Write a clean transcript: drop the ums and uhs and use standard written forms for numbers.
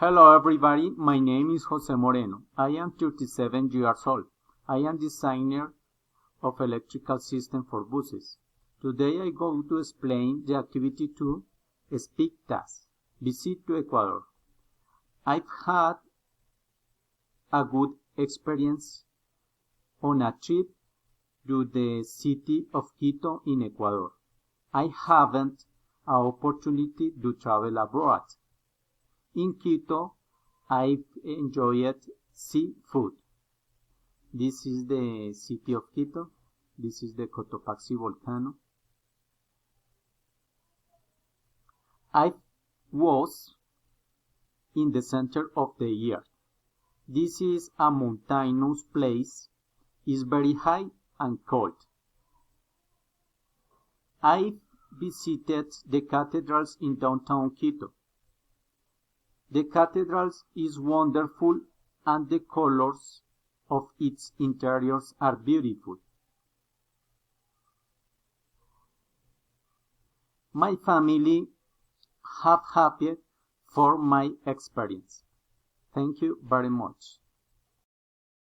Hello everybody, my name is Jose Moreno. I am 37 years old. I am designer of electrical system for buses. Today I go to explain the activity 2, Speak Task, Visit to Ecuador. I've had a good experience on a trip to the city of Quito in Ecuador. I haven't an opportunity to travel abroad. In Quito, I've enjoyed seafood. This is the city of Quito. This is the Cotopaxi volcano. I was in the center of the earth. This is a mountainous place. It's very high and cold. I visited the cathedrals in downtown Quito. The cathedral is wonderful and the colors of its interiors are beautiful. My family have happy for my experience. Thank you very much.